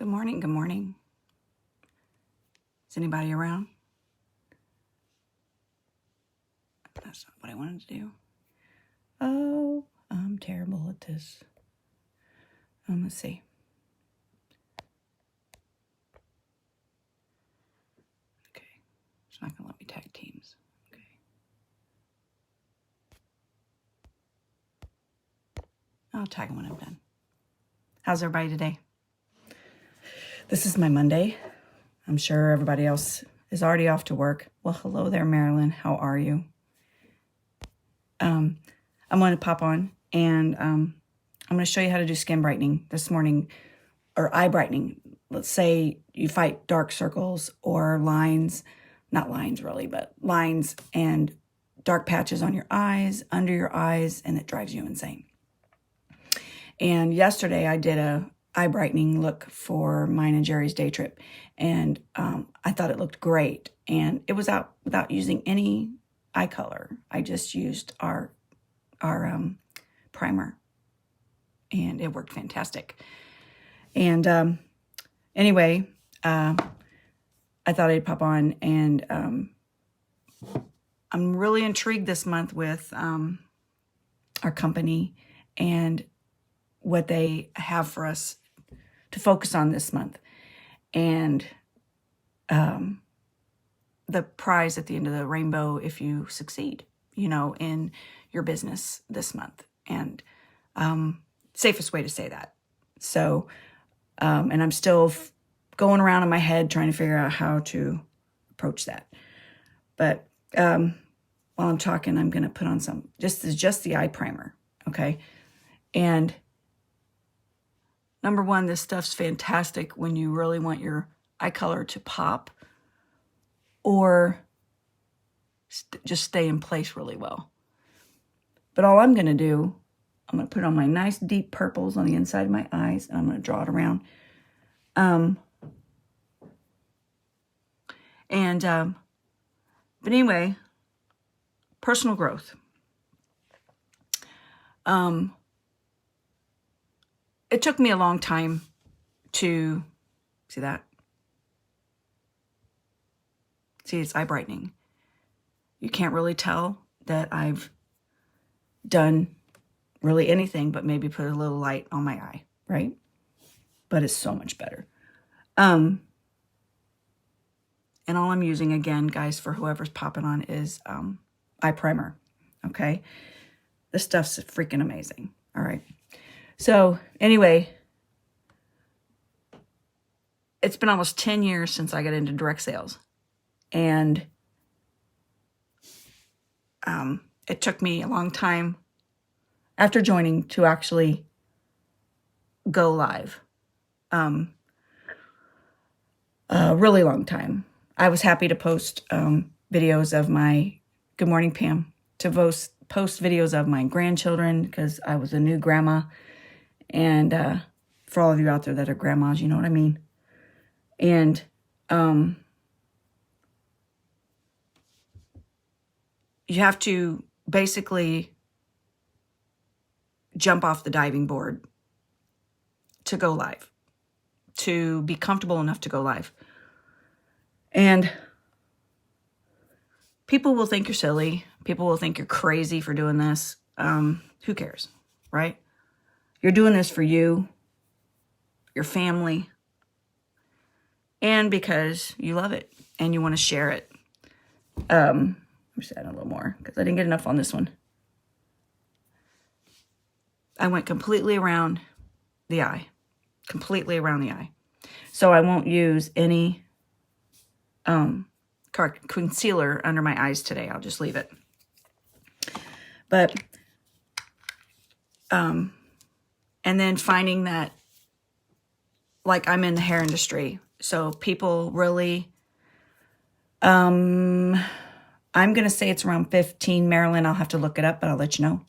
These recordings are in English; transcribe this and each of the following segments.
Good morning, good morning. Is anybody around? That's not what I wanted to do. Oh, I'm terrible at this. Let's see. Okay, it's not gonna let me tag teams. Okay. I'll tag them when I'm done. How's everybody today? This is my Monday. I'm sure everybody else is already off to work. Well, hello there, Marilyn. How are you? I'm going to pop on and I'm going to show you how to do skin brightening this morning, or eye brightening. Let's say you fight dark circles or lines, not lines really, but lines and dark patches on your eyes, under your eyes, and it drives you insane. And yesterday I did a eye brightening look for mine and Jerry's day trip, and I thought it looked great. And it was out without using any eye color. I just used our primer, and it worked fantastic. And anyway, I thought I'd pop on, and I'm really intrigued this month with our company and what they have for us to focus on this month, and the prize at the end of the rainbow if you succeed, in your business this month. And safest way to say that. So, and I'm still going around in my head trying to figure out how to approach that. But while I'm talking, I'm going to put on just the eye primer, okay? And number one, this stuff's fantastic when you really want your eye color to pop or just stay in place really well. But all I'm going to do, I'm going to put on my nice deep purples on the inside of my eyes, and I'm going to draw it around. But anyway, personal growth. It took me a long time to see that. See, it's eye brightening. You can't really tell that I've done really anything but maybe put a little light on my eye, right? But it's so much better. And all I'm using, again, guys, for whoever's popping on, is eye primer, okay? This stuff's freaking amazing, all right? So anyway, it's been almost 10 years since I got into direct sales. And it took me a long time after joining to actually go live. A really long time. I was happy to post videos of my, good morning, Pam, to post videos of my grandchildren because I was a new grandma. And for all of you out there that are grandmas, you know what I mean. And you have to basically jump off the diving board to go live, to be comfortable enough to go live. And people will think you're silly. People will think you're crazy for doing this. Who cares, right? You're doing this for you, your family, and because you love it and you want to share it. I'm just adding a little more because I didn't get enough on this one. I went completely around the eye. Completely around the eye. So I won't use any concealer under my eyes today. I'll just leave it. But, and then finding that, like, I'm in the hair industry. So people really, I'm going to say it's around 15, Marilyn. I'll have to look it up, but I'll let you know.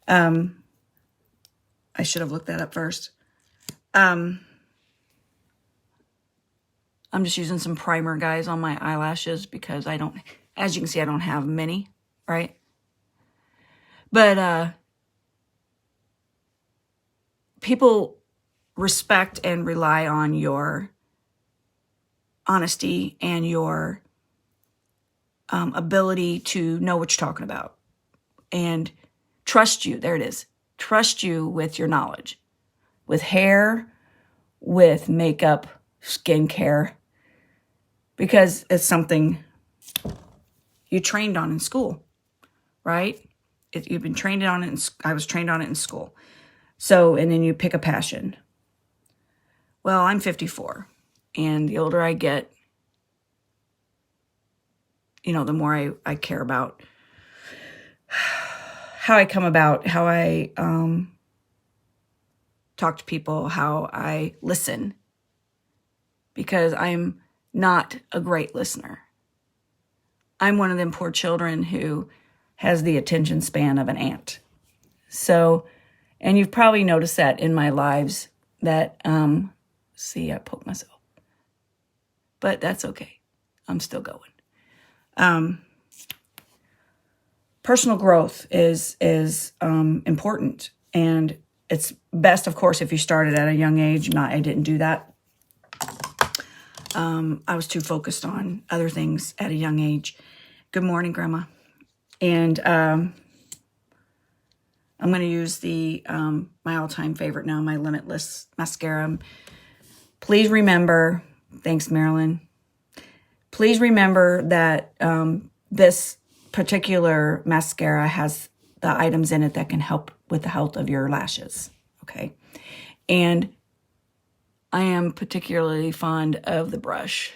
I should have looked that up first. I'm just using some primer, guys, on my eyelashes because I don't, as you can see, I don't have many, right? But people respect and rely on your honesty and your ability to know what you're talking about and trust you. There it is. Trust you with your knowledge, with hair, with makeup, skincare, because it's something you trained on in school, right? You've been trained on it. I was trained on it in school. So, and then you pick a passion. Well, I'm 54, and the older I get, you know, the more I care about how I come about, how I talk to people, how I listen, because I'm not a great listener. I'm one of them poor children who has the attention span of an ant. So, and you've probably noticed that in my lives that, see, I poked myself, but that's okay. I'm still going. Personal growth is important, and it's best, of course, if you started at a young age. I didn't do that. I was too focused on other things at a young age. Good morning, Grandma. And I'm going to use the my all-time favorite now, my Limitless Mascara. Please remember, thanks, Marilyn. Please remember that this particular mascara has the items in it that can help with the health of your lashes, okay? And I am particularly fond of the brush.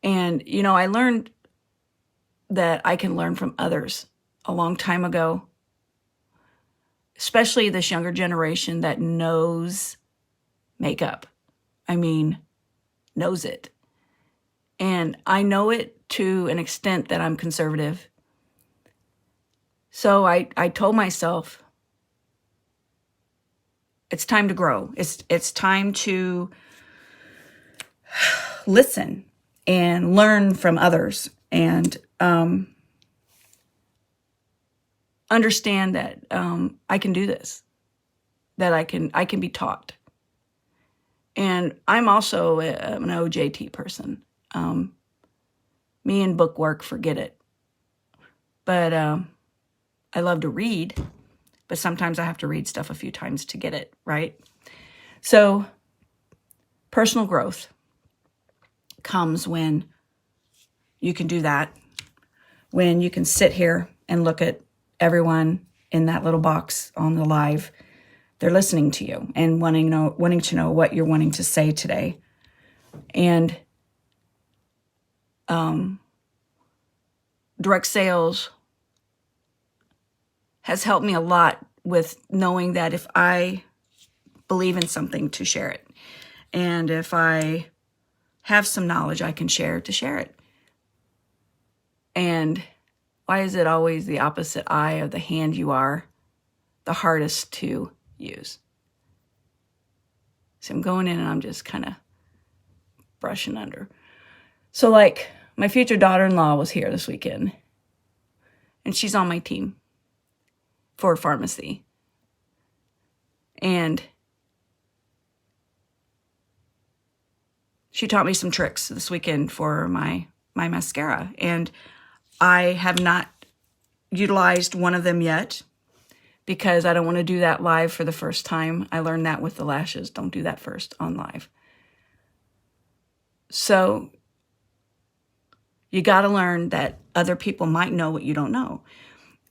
And, you know, I learned that I can learn from others a long time ago, especially this younger generation that knows makeup. I mean, knows it. And I know it to an extent that I'm conservative. So I told myself, it's time to grow. It's time to listen and learn from others and understand that I can do this, that I can be taught. And I'm also an OJT person. Me and bookwork, forget it. But I love to read, but sometimes I have to read stuff a few times to get it, right? So personal growth comes when you can do that, when you can sit here and look at everyone in that little box on the live. They're listening to you and wanting to know what you're wanting to say today. And direct sales has helped me a lot with knowing that if I believe in something, to share it. And if I have some knowledge I can share, to share it. And why is it always the opposite eye of the hand you are the hardest to use? So I'm going in and I'm just kind of brushing under. So like my future daughter-in-law was here this weekend, and she's on my team for pharmacy. And she taught me some tricks this weekend for my mascara. And I have not utilized one of them yet because I don't want to do that live for the first time. I learned that with the lashes. Don't do that first on live. So you got to learn that other people might know what you don't know.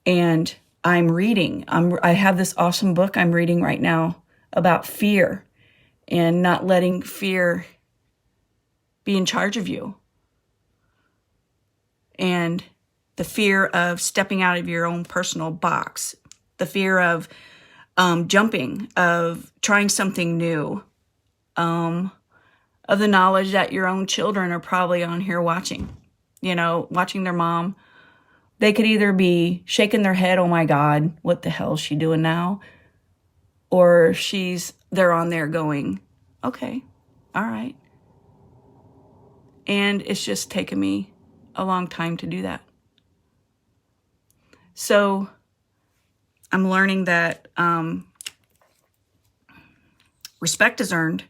And I'm reading. I have this awesome book I'm reading right now about fear and not letting fear be in charge of you. And the fear of stepping out of your own personal box, the fear of jumping, of trying something new, of the knowledge that your own children are probably on here watching, watching their mom. They could either be shaking their head, oh my God, what the hell is she doing now? Or they're on there going, okay, all right. And it's just taken me a long time to do that. So I'm learning that respect is earned,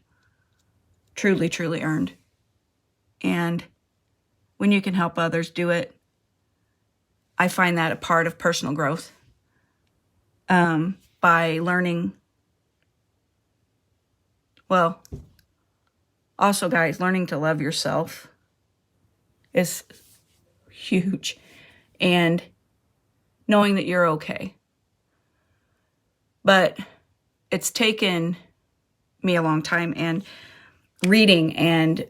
truly, truly earned. And when you can help others do it, I find that a part of personal growth. By learning, well, also guys, learning to love yourself is huge. And knowing that you're okay. But it's taken me a long time, and reading and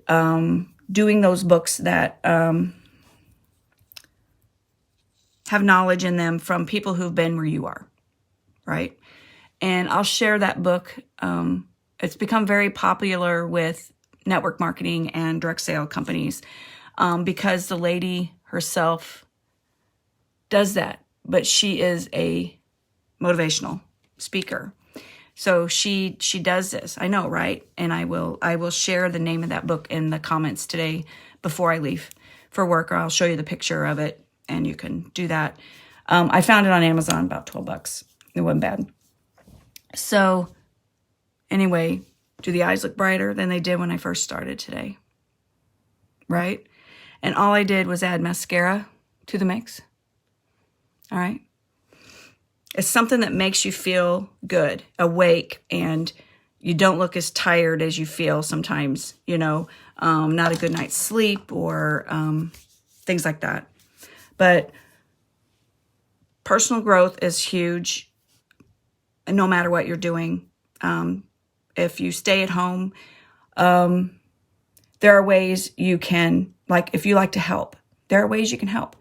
doing those books that have knowledge in them from people who've been where you are, right? And I'll share that book. It's become very popular with network marketing and direct sale companies because the lady herself does that, but she is a motivational speaker. So she does this. I know, right? And I will share the name of that book in the comments today before I leave for work, or I'll show you the picture of it and you can do that. I found it on Amazon, about $12. It wasn't bad. So anyway, do the eyes look brighter than they did when I first started today? Right? And all I did was add mascara to the mix. All right? It's something that makes you feel good, awake, and you don't look as tired as you feel sometimes, not a good night's sleep or things like that. But personal growth is huge, no matter what you're doing. If you stay at home, there are ways you can, like if you like to help, there are ways you can help.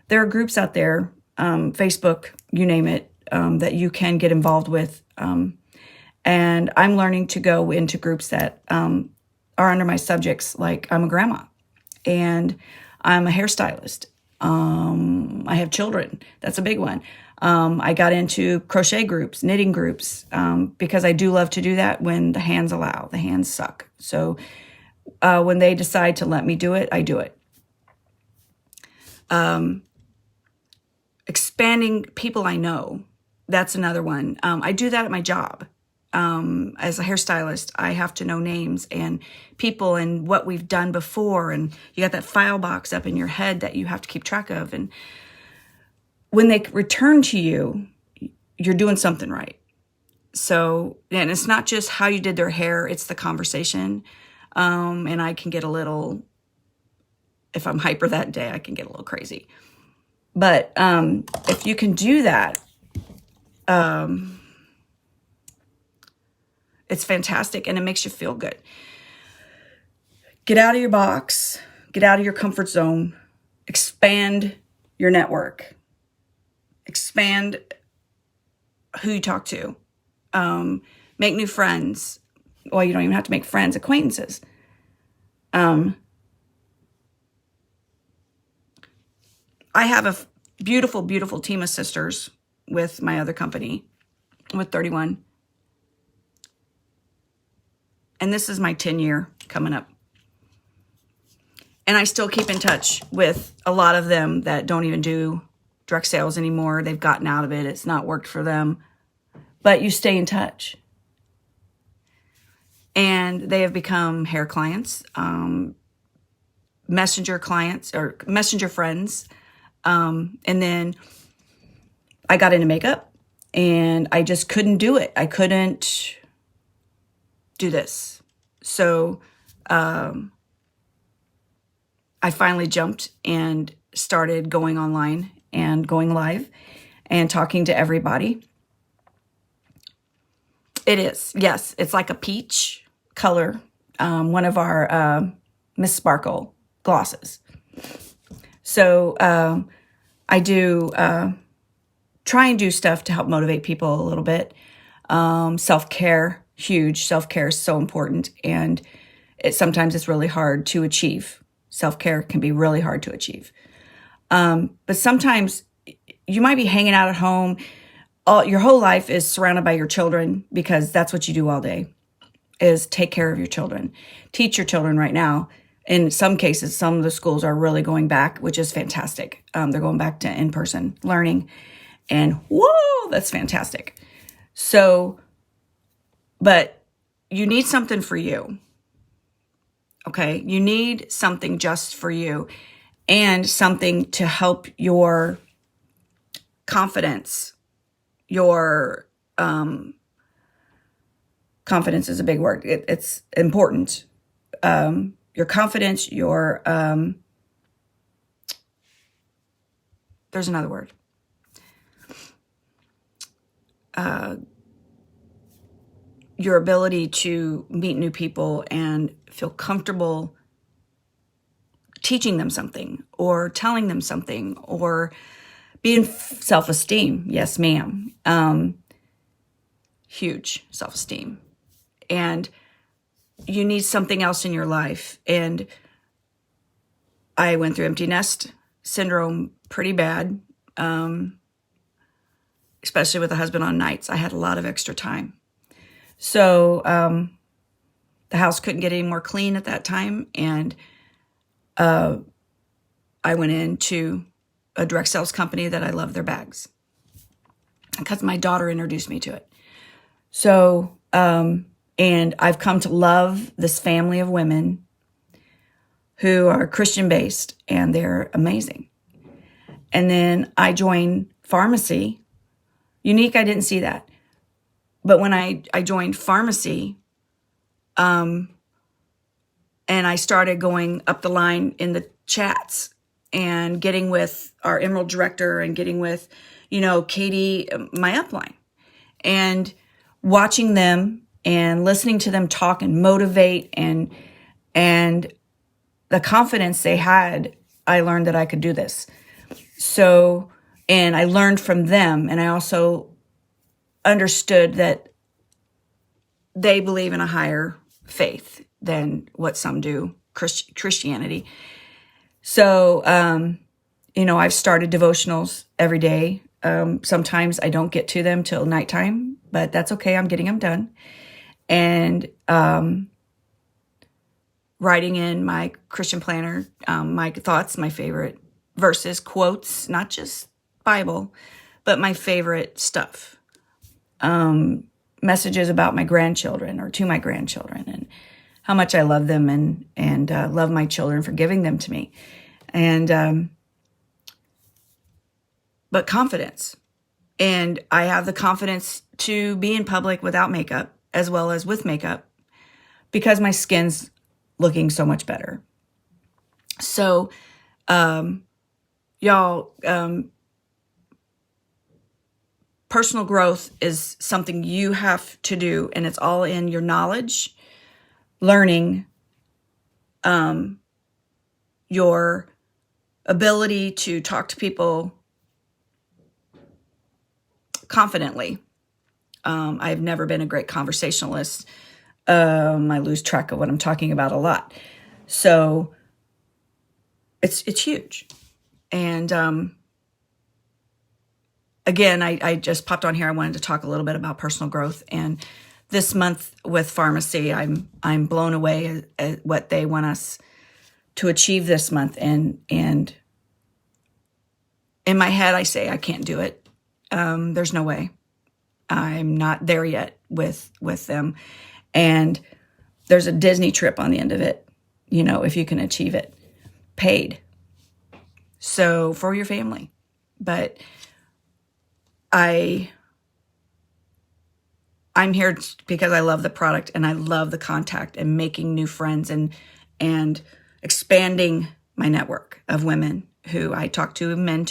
There are groups out there, Facebook, you name it, that you can get involved with. And I'm learning to go into groups that are under my subjects, like I'm a grandma and I'm a hairstylist. I have children. That's a big one. I got into crochet groups, knitting groups, because I do love to do that when the hands allow. The hands suck. So when they decide to let me do it, I do it. Expanding people I know, that's another one. I do that at my job. As a hairstylist, I have to know names and people and what we've done before. And you got that file box up in your head that you have to keep track of. And when they return to you, you're doing something right. So, and it's not just how you did their hair, it's the conversation. And I can get a little, if I'm hyper that day, I can get a little crazy. But if you can do that, it's fantastic and it makes you feel good. Get out of your box, get out of your comfort zone, expand your network, expand who you talk to, make new friends. Well, you don't even have to make friends, acquaintances. I have a beautiful, beautiful team of sisters with my other company, with 31. And this is my 10-year coming up. And I still keep in touch with a lot of them that don't even do direct sales anymore. They've gotten out of it. It's not worked for them. But you stay in touch. And they have become hair clients, messenger clients, or messenger friends. And then I got into makeup and I just couldn't do it. I couldn't do this. So I finally jumped and started going online and going live and talking to everybody. It is, yes, it's like a peach color, one of our Miss Sparkle glosses. So I do try and do stuff to help motivate people a little bit. Self-care, huge. Self-care is so important, and sometimes it's really hard to achieve. Self-care can be really hard to achieve. But sometimes you might be hanging out at home. Your whole life is surrounded by your children because that's what you do all day, is take care of your children. Teach your children right now. In some cases, some of the schools are really going back, which is fantastic. They're going back to in-person learning. And whoa, that's fantastic. So, but you need something for you. Okay? You need something just for you and something to help your confidence. Your confidence is a big word. It's important. Your confidence, there's another word. Your ability to meet new people and feel comfortable teaching them something or telling them something or being self-esteem. Yes, ma'am. Huge self-esteem. And you need something else in your life. And I went through empty nest syndrome pretty bad, especially with a husband on nights. I had a lot of extra time. So the house couldn't get any more clean at that time. And I went into a direct sales company that I love their bags because my daughter introduced me to it. So, and I've come to love this family of women who are Christian-based, and they're amazing. And then I joined pharmacy. Unique, I didn't see that. But when I joined pharmacy, and I started going up the line in the chats and getting with our Emerald director and getting with, Katie, my upline, and watching them and listening to them talk and motivate and the confidence they had, I learned that I could do this. So, and I learned from them, and I also understood that they believe in a higher faith than what some do, Christianity. So, I've started devotionals every day. Sometimes I don't get to them till nighttime, but that's okay. I'm getting them done. And writing in my Christian planner, my thoughts, my favorite verses, quotes, not just Bible, but my favorite stuff. Messages about my grandchildren or to my grandchildren and how much I love them and love my children for giving them to me. And, but confidence. And I have the confidence to be in public without makeup as well as with makeup because my skin's looking so much better. So, y'all, personal growth is something you have to do, and it's all in your knowledge, learning, your ability to talk to people confidently. I've never been a great conversationalist. I lose track of what I'm talking about a lot. So it's huge. And again, I just popped on here. I wanted to talk a little bit about personal growth. And this month with pharmacy, I'm blown away at what they want us to achieve this month. And in my head, I say I can't do it. There's no way. I'm not there yet with them. And there's a Disney trip on the end of it, if you can achieve it, paid. So for your family. But I'm here because I love the product and I love the contact and making new friends and expanding my network of women who I talk to, men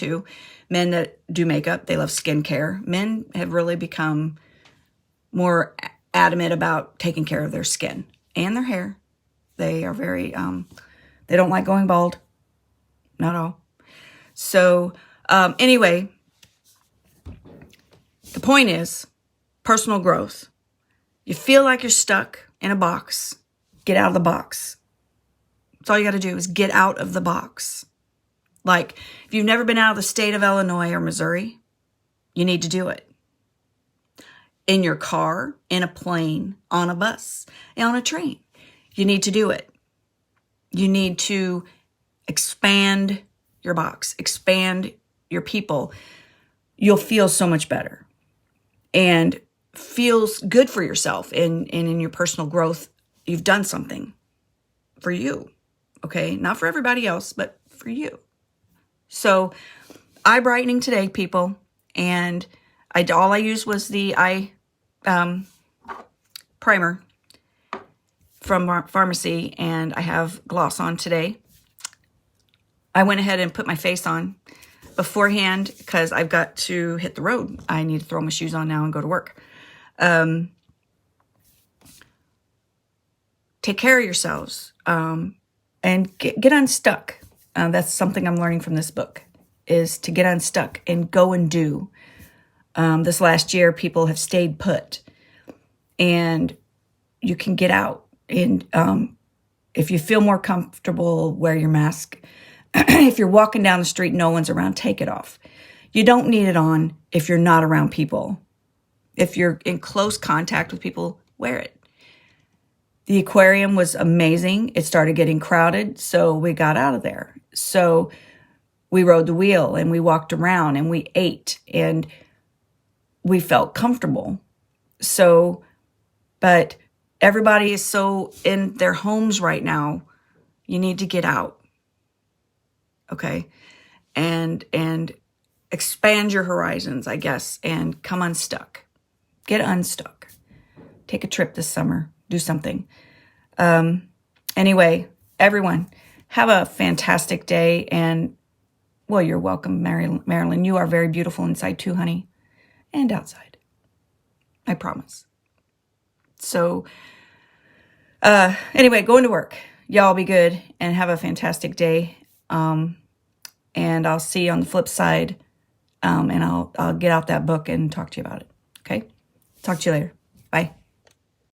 that do makeup. They love skincare. Men have really become more adamant about taking care of their skin and their hair. They are very, they don't like going bald. Not all. So anyway, the point is personal growth. You feel like you're stuck in a box. Get out of the box. That's all you got to do is get out of the box. Like if you've never been out of the state of Illinois or Missouri, you need to do it. In your car, in a plane, on a bus, on a train. You need to do it. You need to expand your box, expand your people. You'll feel so much better. And feels good for yourself and in your personal growth, you've done something for you, okay? Not for everybody else, but for you. So eye brightening today, people. And all I used was the eye primer from pharmacy, and I have gloss on today. I went ahead and put my face on beforehand because I've got to hit the road. I need to throw my shoes on now and go to work. Take care of yourselves and get unstuck. That's something I'm learning from this book, is to get unstuck and go and do. This last year, people have stayed put, and you can get out. And if you feel more comfortable, wear your mask. If you're walking down the street, no one's around, take it off. You don't need it on if you're not around people. If you're in close contact with people, wear it. The aquarium was amazing. It started getting crowded, so we got out of there. So we rode the wheel and we walked around and we ate and we felt comfortable. So, but everybody is so in their homes right now. You need to get out. Okay? And expand your horizons, I guess, and come unstuck. Get unstuck. Take a trip this summer. Do something. Anyway, everyone, have a fantastic day. And, well, you're welcome, Marilyn. You are very beautiful inside too, honey. And outside. I promise. So, anyway, going to work. Y'all be good and have a fantastic day. And I'll see you on the flip side. And I'll get out that book and talk to you about it. Okay? Talk to you later. Bye.